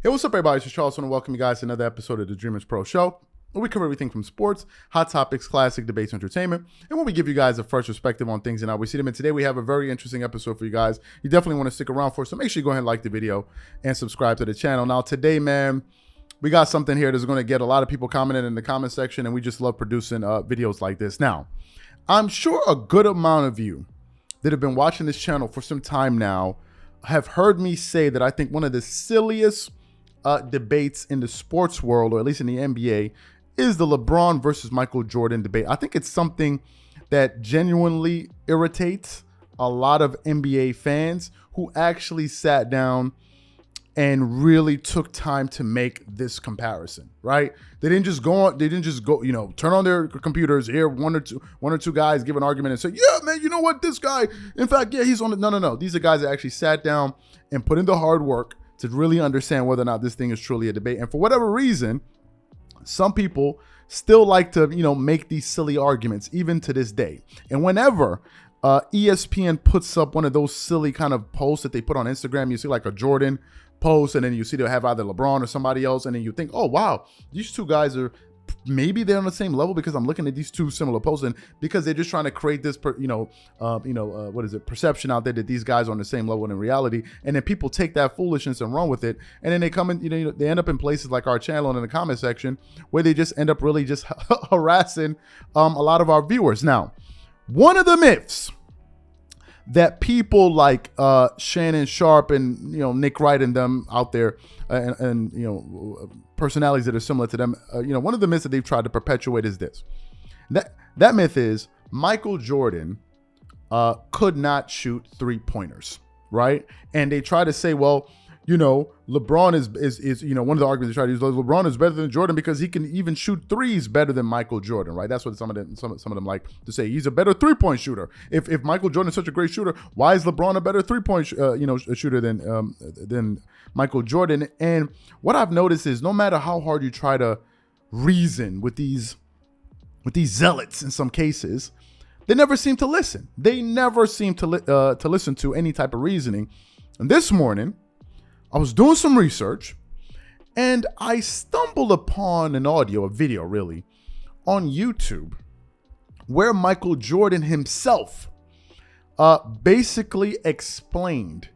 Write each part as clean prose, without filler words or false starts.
Hey, what's up, everybody? It's Charles, and welcome you guys to another episode of the Dreamerspro Show, where we cover everything from sports, hot topics, classic debates, entertainment, and when we give you guys a fresh perspective on things and how we see them. And today we have a very interesting episode for you guys. You definitely want to stick around for it, so make sure you go ahead and like the video and subscribe to the channel. Now, today, man, we got something here that's going to get a lot of people commenting in the comment section, and we just love producing videos like this. Now, I'm sure a good amount of you that have been watching this channel for some time now have heard me say that I think one of the silliest debates in the sports world, or at least in the NBA, is the LeBron versus Michael Jordan debate. I think it's something that genuinely irritates a lot of NBA fans who actually sat down and really took time to make this comparison, right? They didn't just go, turn on their computers, hear one or two guys give an argument and say, yeah, man, you know what, this guy, in fact, yeah, he's on it. No. These are guys that actually sat down and put in the hard work to really understand whether or not this thing is truly a debate. And for whatever reason, some people still like to, make these silly arguments, even to this day. And whenever ESPN puts up one of those silly kind of posts that they put on Instagram, you see like a Jordan post, and then you see they'll have either LeBron or somebody else, and then you think, oh, wow, these two guys are, maybe they're on the same level because I'm looking at these two similar posts, and because they're just trying to create this, perception out there that these guys are on the same level in reality. And then people take that foolishness and run with it, and then they come in, they end up in places like our channel and in the comment section where they just end up really just harassing a lot of our viewers. Now, one of the myths that people like Shannon Sharpe and Nick Wright and them out there, and personalities that are similar to them, one of the myths that they've tried to perpetuate is this. That myth is Michael Jordan could not shoot 3-pointers, right? And they try to say, well, LeBron is one of the arguments they try to use. LeBron is better than Jordan because he can even shoot threes better than Michael Jordan, right? That's what some of them like to say. He's a better 3-point shooter. If Michael Jordan is such a great shooter, why is LeBron a better 3-point shooter than Michael Jordan? And what I've noticed is no matter how hard you try to reason with these zealots in some cases, they never seem to listen. They never seem to listen to any type of reasoning. And this morning, I was doing some research and I stumbled upon a video really, on YouTube where Michael Jordan himself basically explained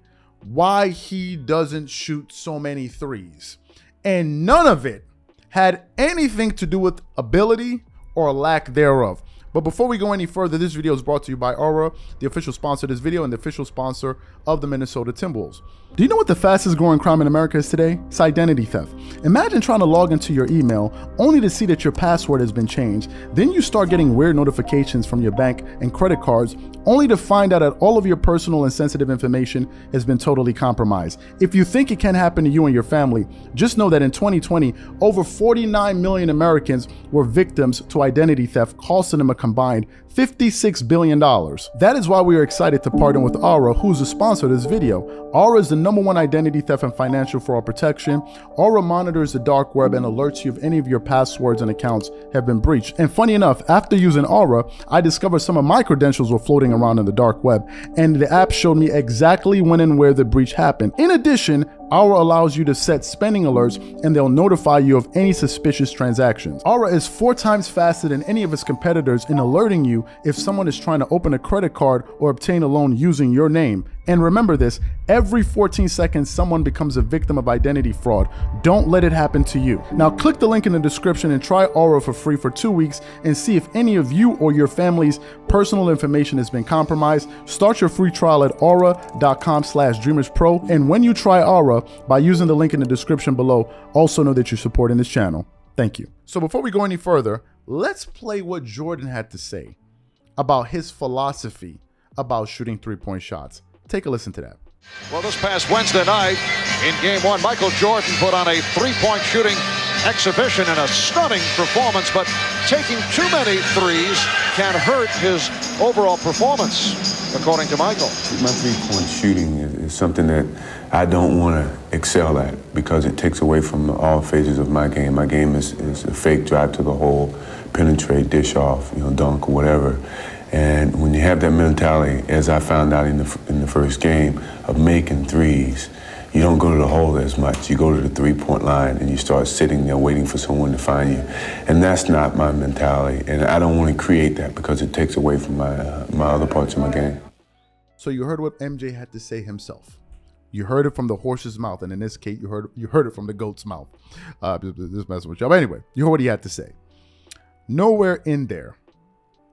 why he doesn't shoot so many threes. And none of it had anything to do with ability or lack thereof. But before we go any further, this video is brought to you by Aura, the official sponsor of this video and the official sponsor of the Minnesota Timberwolves. Do you know what the fastest growing crime in America is today? It's identity theft. Imagine trying to log into your email only to see that your password has been changed. Then you start getting weird notifications from your bank and credit cards only to find out that all of your personal and sensitive information has been totally compromised. If you think it can happen to you and your family, just know that in 2020, over 49 million Americans were victims to identity theft, costing them a combined $56 billion. That is why we are excited to partner with Aura, who's a sponsor of this video. Aura is the #1 identity theft and financial fraud protection. Aura monitors the dark web and alerts you if any of your passwords and accounts have been breached. And funny enough, after using Aura, I discovered some of my credentials were floating around in the dark web, and the app showed me exactly when and where the breach happened. In addition, Aura allows you to set spending alerts, and they'll notify you of any suspicious transactions. Aura is 4 times faster than any of its competitors in alerting you if someone is trying to open a credit card or obtain a loan using your name. And remember this, every 14 seconds, someone becomes a victim of identity fraud. Don't let it happen to you. Now click the link in the description and try Aura for free for 2 weeks and see if any of you or your family's personal information has been compromised. Start your free trial at aura.com/dreamerspro. And when you try Aura by using the link in the description below, also know that you're supporting this channel. Thank you. So before we go any further, let's play what Jordan had to say about his philosophy about shooting 3-point shots. Take a listen to that. Well, this past Wednesday night in Game 1, Michael Jordan put on a 3-point shooting exhibition and a stunning performance, but taking too many threes can hurt his overall performance, according to Michael. My 3-point shooting is something that I don't want to excel at because it takes away from all phases of my game. My game is a fake drive to the hole, penetrate, dish off, dunk, or whatever. And when you have that mentality, as I found out in the first game, of making threes, you don't go to the hole as much. You go to the three-point line and you start sitting there waiting for someone to find you. And that's not my mentality. And I don't want to create that because it takes away from my other parts of my game. So you heard what MJ had to say himself. You heard it from the horse's mouth, and in this case, you heard it from the goat's mouth. Just messing with you. But anyway, you heard what he had to say. Nowhere in there,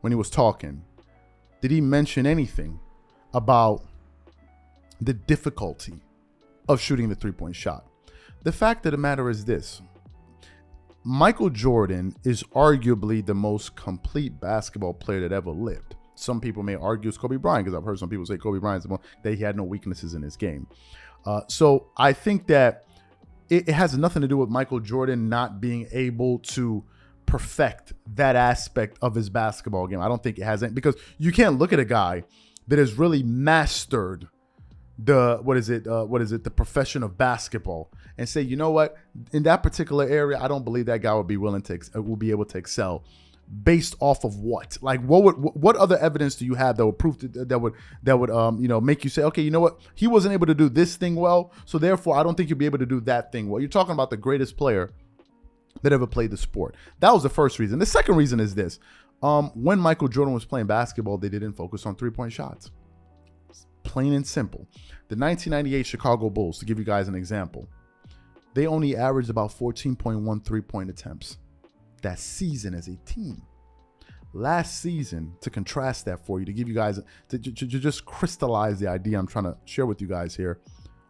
when he was talking, did he mention anything about the difficulty of shooting the three-point shot. The fact of the matter is this: Michael Jordan is arguably the most complete basketball player that ever lived. Some people may argue it's Kobe Bryant, because I've heard some people say Kobe Bryant's the one that he had no weaknesses in his game. So I think that it has nothing to do with Michael Jordan not being able to perfect that aspect of his basketball game. I don't think it has any, because you can't look at a guy that has really mastered the profession of basketball and say, you know what, in that particular area, I don't believe that guy will be be able to excel. Based off of what? Like, what other evidence do you have that would prove that would make you say, okay, you know what, he wasn't able to do this thing well, so therefore I don't think you'll be able to do that thing well. You're talking about the greatest player that ever played the sport. That was the first reason. The second reason is this: when Michael Jordan was playing basketball, they didn't focus on three-point shots. Plain and simple. The 1998 Chicago Bulls, to give you guys an example, they only averaged about 14.1 three-point attempts that season as a team. Last season, to contrast that for you, to give you guys, to just crystallize the idea I'm trying to share with you guys here,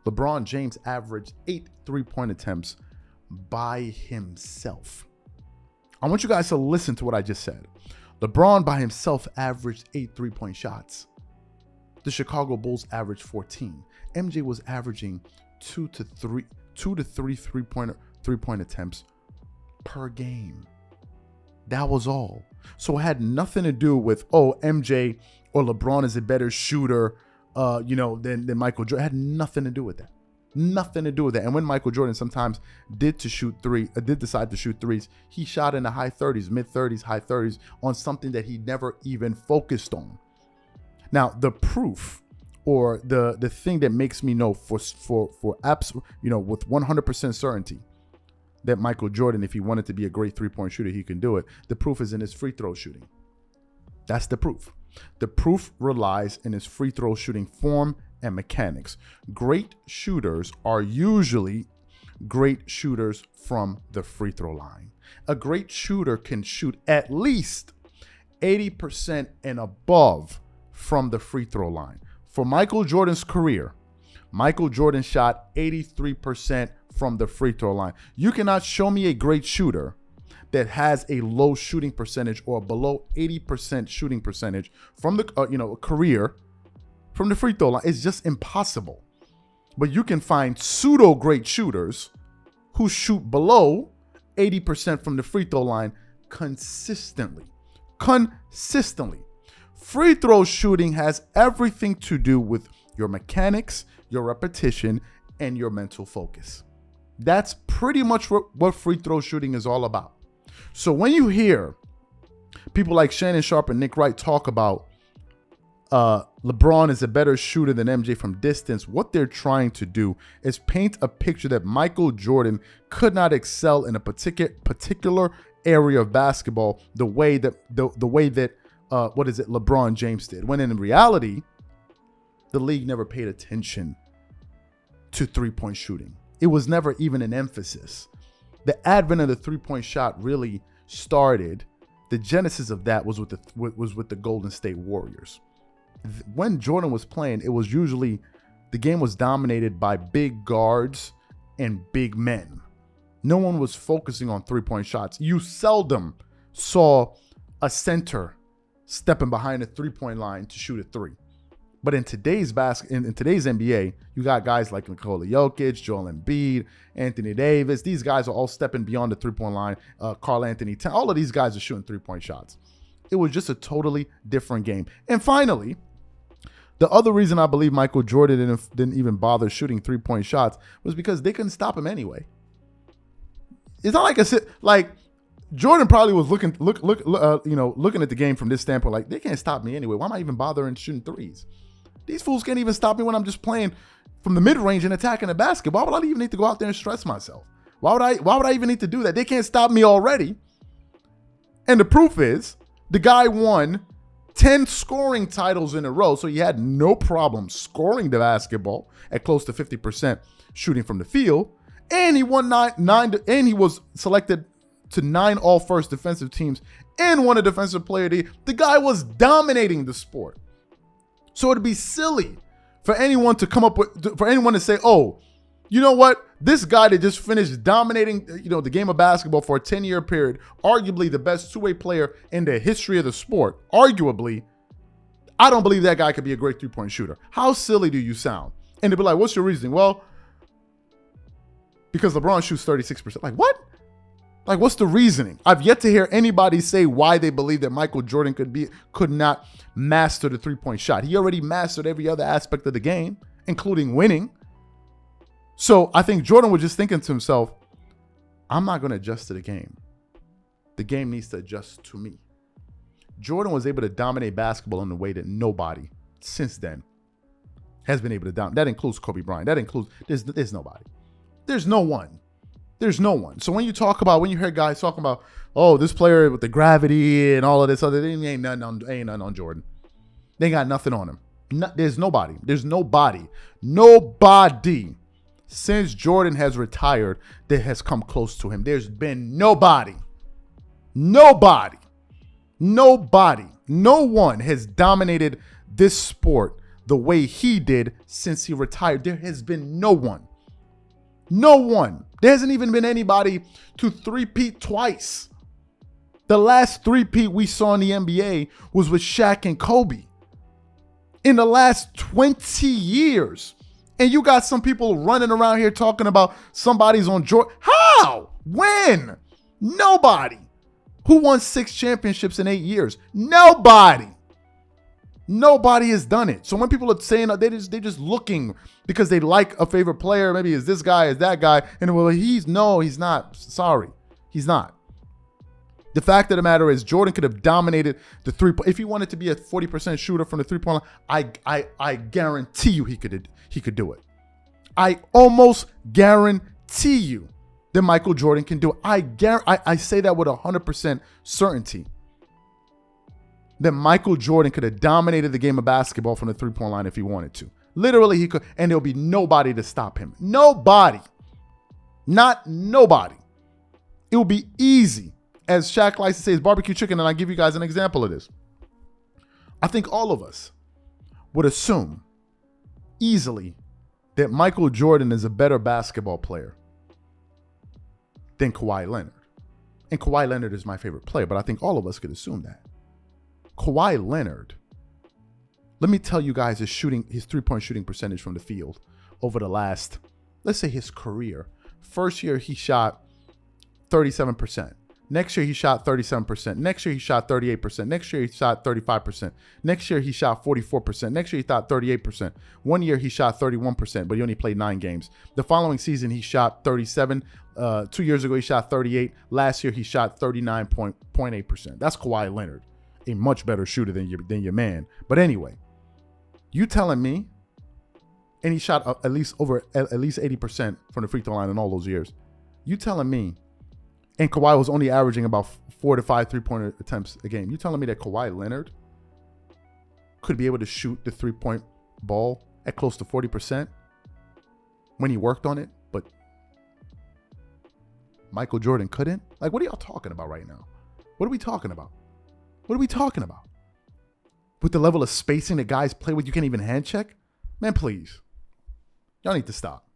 LeBron James averaged 8 three-point attempts by himself. I want you guys to listen to what I just said. LeBron by himself averaged 8 three-point shots. The Chicago Bulls averaged 14. MJ was averaging 2 to 3 three-point attempts per game. That was all. So it had nothing to do with, oh, MJ or LeBron is a better shooter, than Michael Jordan. It had nothing to do with that. Nothing to do with that. And when Michael Jordan sometimes did decide to shoot threes, he shot in the high 30s, mid 30s, high 30s on something that he never even focused on. Now, the proof, or the thing that makes me know for absolute, with 100% certainty that Michael Jordan, if he wanted to be a great three-point shooter, he can do it. The proof is in his free throw shooting. That's the proof. The proof relies in his free throw shooting form and mechanics. Great shooters are usually great shooters from the free throw line. A great shooter can shoot at least 80% and above from the free throw line. For Michael Jordan's career, Michael Jordan shot 83% from the free throw line. You cannot show me a great shooter that has a low shooting percentage or below 80% shooting percentage from the career from the free throw line. It's just impossible. But you can find pseudo great shooters who shoot below 80% from the free throw line consistently. Free throw shooting has everything to do with your mechanics, your repetition, and your mental focus. That's pretty much what free throw shooting is all about. So when you hear people like Shannon Sharpe and Nick Wright talk about LeBron is a better shooter than MJ from distance, what they're trying to do is paint a picture that Michael Jordan could not excel in a particular area of basketball the way that LeBron James did. When in reality, the league never paid attention to three-point shooting. It was never even an emphasis. The advent of the three-point shot really started. The genesis of that was with the Golden State Warriors. When Jordan was playing, it was usually the game was dominated by big guards and big men. No one was focusing on three-point shots. You seldom saw a center stepping behind a three-point line to shoot a three. But in today's NBA, you got guys like Nikola Jokic, Joel Embiid, Anthony Davis. These guys are all stepping beyond the three-point line. Karl Anthony Towns. All of these guys are shooting three-point shots. It was just a totally different game. And finally, the other reason I believe Michael Jordan didn't even bother shooting three-point shots was because they couldn't stop him anyway. It's not like Jordan probably was looking at the game from this standpoint, like, they can't stop me anyway. Why am I even bothering shooting threes? These fools can't even stop me when I'm just playing from the mid-range and attacking the basket. Why would I even need to go out there and stress myself? Why would I even need to do that? They can't stop me already. And the proof is the guy won 10 scoring titles in a row, so he had no problem scoring the basketball at close to 50% shooting from the field. And he won and he was selected to 9 all-first defensive teams and won a defensive player of the year. The guy was dominating the sport. So it'd be silly for anyone to say, oh, you know what? This guy that just finished dominating, the game of basketball for a 10-year period, arguably the best two-way player in the history of the sport, arguably, I don't believe that guy could be a great three-point shooter. How silly do you sound? And they'd be like, what's your reasoning? Well, because LeBron shoots 36%. Like, what? Like, what's the reasoning? I've yet to hear anybody say why they believe that Michael Jordan could not master the three-point shot. He already mastered every other aspect of the game, including winning. So I think Jordan was just thinking to himself, I'm not going to adjust to the game. The game needs to adjust to me. Jordan was able to dominate basketball in a way that nobody since then has been able to dominate. That includes Kobe Bryant. That includes, there's nobody. There's no one. There's no one. So when you hear guys talking about, oh, this player with the gravity and all of this other, ain't nothing on Jordan. They ain't got nothing on him. There's nobody. There's nobody. Nobody since Jordan has retired that has come close to him. There's been nobody. Nobody. Nobody. No one has dominated this sport the way he did since he retired. There has been no one. No one. There hasn't even been anybody to three-peat twice. The last three-peat we saw in the NBA was with Shaq and Kobe. In the last 20 years. And you got some people running around here talking about somebody's on Jordan. How? When? Nobody. Who won 6 championships in 8 years? Nobody. Nobody has done it. So when people are saying they're just looking because they like a favorite player, maybe it's this guy, it's that guy, and well, he's not. Sorry, he's not. The fact of the matter is, Jordan could have dominated the if he wanted to be a 40% shooter from the three-point line. I guarantee you he could do it. I almost guarantee you that Michael Jordan can do it. I say that with 100% certainty. That Michael Jordan could have dominated the game of basketball from the three-point line if he wanted to. Literally, he could, and there'll be nobody to stop him. Nobody. Not nobody. It will be easy. As Shaq likes to say, it's barbecue chicken, and I'll give you guys an example of this. I think all of us would assume easily that Michael Jordan is a better basketball player than Kawhi Leonard. And Kawhi Leonard is my favorite player, but I think all of us could assume that. Kawhi Leonard, let me tell you guys his three-point shooting percentage from the field over the last, let's say his career. First year, he shot 37%. Next year, he shot 37%. Next year, he shot 38%. Next year, he shot 35%. Next year, he shot 44%. Next year, he shot 38%. 1 year, he shot 31%, but he only played 9 games. The following season, he shot 37. 2 years ago, he shot 38. Last year, he shot 39.8%. That's Kawhi Leonard, a much better shooter than your man. But anyway, you telling me, and he shot at least 80% from the free throw line in all those years. You telling me, and Kawhi was only averaging about 4 to 5 three-point attempts a game. You telling me that Kawhi Leonard could be able to shoot the three-point ball at close to 40% when he worked on it, but Michael Jordan couldn't? Like, what are y'all talking about right now? What are we talking about? What are we talking about? With the level of spacing that guys play with, you can't even hand check? Man, please. Y'all need to stop.